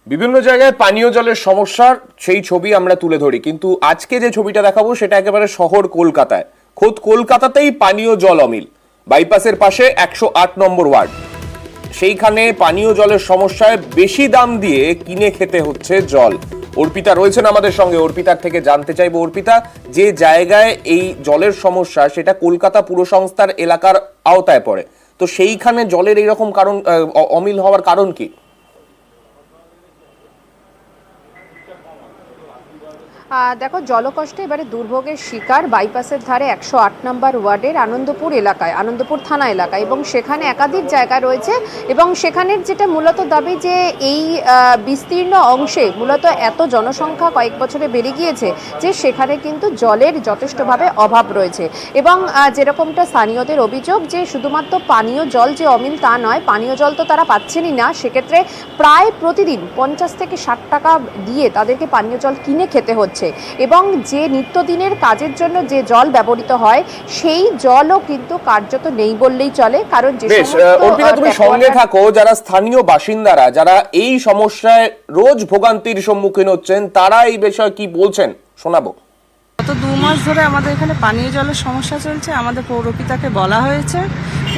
বিভিন্ন জায়গায় পানীয় জলের সমস্যার সেই ছবি আমরা তুলে ধরি, কিন্তু আজকে যে ছবিটা দেখাবো সেটা একেবারে শহর কলকাতায়। খোদ কলকাতাতেই পানীয় জল অমিল। বাইপাসের পাশে 108 নম্বর ওয়ার্ড, সেইখানে পানীয় জলের সমস্যায় বেশি দাম দিয়ে কিনে খেতে হচ্ছে জল। অর্পিতা রয়েছেন আমাদের সঙ্গে, অর্পিতার থেকে জানতে চাইবো। অর্পিতা, যে জায়গায় এই জলের সমস্যা সেটা কলকাতা পুর সংস্থার এলাকার আওতায় পড়ে, তো সেইখানে জলের এইরকম কারণ অমিল হওয়ার কারণ কি? দেখো, জলকষ্টে এবারে দুর্ভোগের শিকার বাইপাসের ধারে 108 নম্বর ওয়ার্ডের আনন্দপুর এলাকায়, আনন্দপুর থানা এলাকায়, এবং সেখানে একাধিক জায়গা রয়েছে। এবং সেখানের যেটা মূলত দাবি যে এই বিস্তীর্ণ অংশে মূলত এত জনসংখ্যা কয়েক বছরে বেড়ে গিয়েছে যে সেখানে কিন্তু জলের যথেষ্টভাবে অভাব রয়েছে। এবং যেরকমটা স্থানীয়দের অভিযোগ যে শুধুমাত্র পানীয় জল যে অমিল তা নয়, পানীয় জল তো তারা পাচ্ছেনই না, সেক্ষেত্রে প্রায় প্রতিদিন 50 থেকে 60 টাকা দিয়ে তাদেরকে পানীয় জল কিনে খেতে হচ্ছে। এবং যে নিত্যদিনের কাজের জন্য যে জল ব্যবহৃত হয় সেই জলও কিন্তু কার্যত নেই বললেই চলে। কারণ যে তুমি সঙ্গে থাকো, যারা স্থানীয় বাসিন্দারা যারা এই সমস্যায় রোজ ভোগান্তির সম্মুখীন হচ্ছেন, তারা এই বিষয়ে কি বলছেন শোনাবো। গত 2 মাস ধরে আমাদের এখানে পানীয় জলের সমস্যা চলছে। আমাদের পৌরপিতাকে বলা হয়েছে,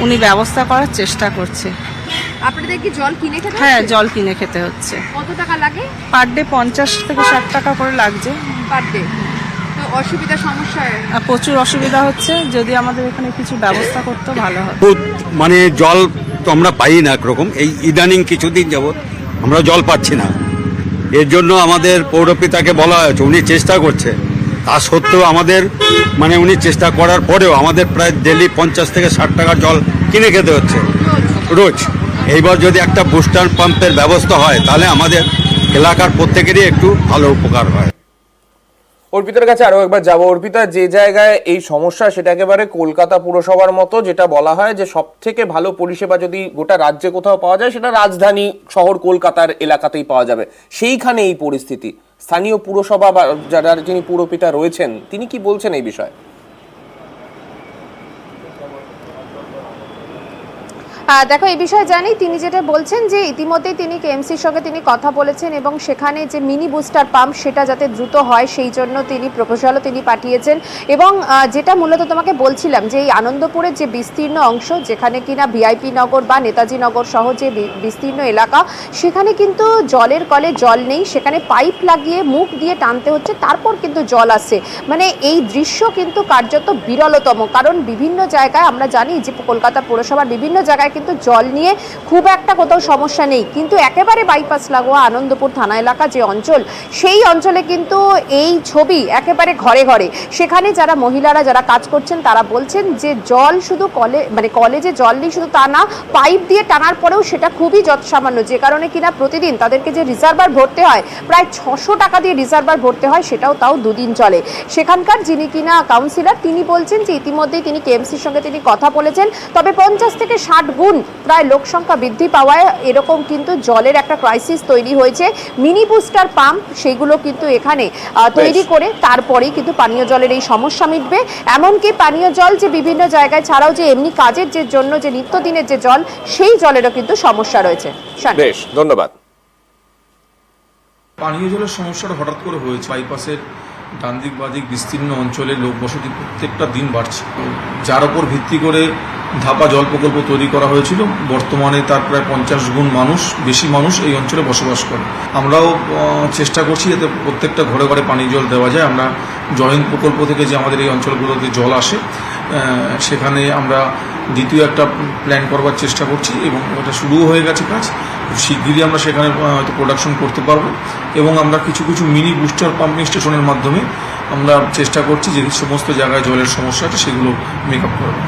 উনি ব্যবস্থা করার চেষ্টা করছে। আপনাদের কি জল কিনে খেতে? হ্যাঁ, জল কিনে খেতে হচ্ছে। কত টাকা লাগে? পার ডে 50 থেকে 60 টাকা করে লাগছে পার ডে। তো অসুবিধা, সমস্যা প্রচুর অসুবিধা হচ্ছে। যদি আমাদের এখানে কিছু ব্যবস্থা করতে ভালো হয়। মানে জল তো আমরা পাই না একরকম, এই ইদানিং কিছুদিন যাবৎ আমরা জল পাচ্ছি না। এর জন্য আমাদের পৌরপিতাকে বলা হয়েছে, উনি চেষ্টা করছে। তা সত্ত্বেও আমাদের মানে উনি চেষ্টা করার পরেও আমাদের প্রায় ডেলি 50 থেকে 60 টাকার জল কিনে খেতে হচ্ছে রোজ। এইবার যদি একটা বুস্টার পাম্পের ব্যবস্থা হয় তাহলে আমাদের এলাকার প্রত্যেকেরই একটু ভালো উপকার হয়। অর্পিতার কাছে আরো একবার যাবো। অর্পিতা, যে জায়গায় এই সমস্যা সেটা একেবারে কলকাতা পুরসভার মতো, যেটা বলা হয় যে সব থেকে ভালো পরিষেবা যদি গোটা রাজ্যে কোথাও পাওয়া যায় সেটা রাজধানী শহর কলকাতার এলাকাতেই পাওয়া যাবে, সেইখানে এই পরিস্থিতি। স্থানীয় পুরসভা বা যারা যিনি পুরপিতা রয়েছেন তিনি কি বলছেন এই বিষয়ে? দেখো, এই বিষয়ে জানি তিনি যেটা বলছেন যে ইতিমধ্যেই তিনি কেএমসির সঙ্গে তিনি কথা বলেছেন এবং সেখানে যে মিনি বুস্টার পাম্প সেটা যাতে দ্রুত হয় সেই জন্য তিনি প্রপোজালও তিনি পাঠিয়েছেন। এবং যেটা মূলত তোমাকে বলছিলাম যে এই আনন্দপুরের যে বিস্তীর্ণ অংশ, যেখানে কিনা ভিআইপি নগর বা নেতাজি নগর সহ যে বিস্তীর্ণ এলাকা, সেখানে কিন্তু জলের কলে জল নেই, সেখানে পাইপ লাগিয়ে মুখ দিয়ে টানতে হচ্ছে, তারপর কিন্তু জল আসছে। মানে এই দৃশ্য কিন্তু কার্যত বিরলতম। কারণ বিভিন্ন জায়গায় আমরা জানি যে কলকাতা পৌরসভার বিভিন্ন জায়গায় কিন্তু জল নিয়ে খুব একটা কোথাও সমস্যা নেই, কিন্তু একেবারে বাইপাস লাগোয়া আনন্দপুর থানা এলাকা যে অঞ্চল, সেই অঞ্চলে কিন্তু এই ছবি একেবারে ঘরে ঘরে। সেখানে যারা মহিলারা যারা কাজ করছেন তারা বলছেন যে জল শুধু কলেজে জল নেই শুধু তা না, পাইপ দিয়ে টানার পরেও সেটা খুবই যৎসামান্য, যে কারণে কিনা প্রতিদিন তাদেরকে যে রিজার্ভার ভরতে হয়, প্রায় 600 টাকা দিয়ে রিজার্ভার ভরতে হয়, সেটাও তাও 2 দিন চলে। সেখানকার যিনি কিনা কাউন্সিলর তিনি বলছেন যে ইতিমধ্যেই তিনি কেএমসির সঙ্গে তিনি কথা বলেছেন, তবে 50 থেকে 60 গুণ প্রায় লোক সংখ্যা বৃদ্ধি পাওয়ায় এরকম কিন্তু জলের একটা ক্রাইসিস তৈরি হয়েছে। মিনি বুস্টার পাম্প সেগুলো কিন্তু এখানে তৈরি করে তারপরেই কিন্তু পানীয় জলের এই সমস্যা মিটবে। এমনকি পানীয় জল যে বিভিন্ন জায়গায় ছাড়াও যে এমনি কাজের যে জন্য যে নিত্যদিনের যে জল, সেই জলেরও কিন্তু সমস্যা রয়েছে। বেশ, ধন্যবাদ। পানীয় জলের সমস্যাটা হঠাৎ করে হয়েছে। বাইপাসের ডান দিক বাদিক বিস্তীর্ণ অঞ্চলে লোক বসতি প্রত্যেকটা দিন বাড়ছে, যার উপর ভিত্তি করে ধাপা জল প্রকল্প তৈরি করা হয়েছিল। বর্তমানে তার প্রায় 50 গুণ বেশি মানুষ এই অঞ্চলে বসবাস করে। আমরাও চেষ্টা করছি যাতে প্রত্যেকটা ঘরে ঘরে পানীয় জল দেওয়া যায়। আমরা জয়ন্ত প্রকল্প থেকে যে আমাদের এই অঞ্চলগুলোতে জল আসে, সেখানে আমরা দ্বিতীয় একটা প্ল্যান করবার চেষ্টা করছি এবং ওটা শুরুও হয়ে গেছে কাজ। শিগগিরই আমরা সেখানে হয়তো প্রোডাকশন করতে পারবো এবং আমরা কিছু কিছু মিনি বুস্টার পাম্পিং স্টেশনের মাধ্যমে আমরা চেষ্টা করছি যে সমস্ত জায়গায় জলের সমস্যা আছে সেগুলো মেকআপ করবো।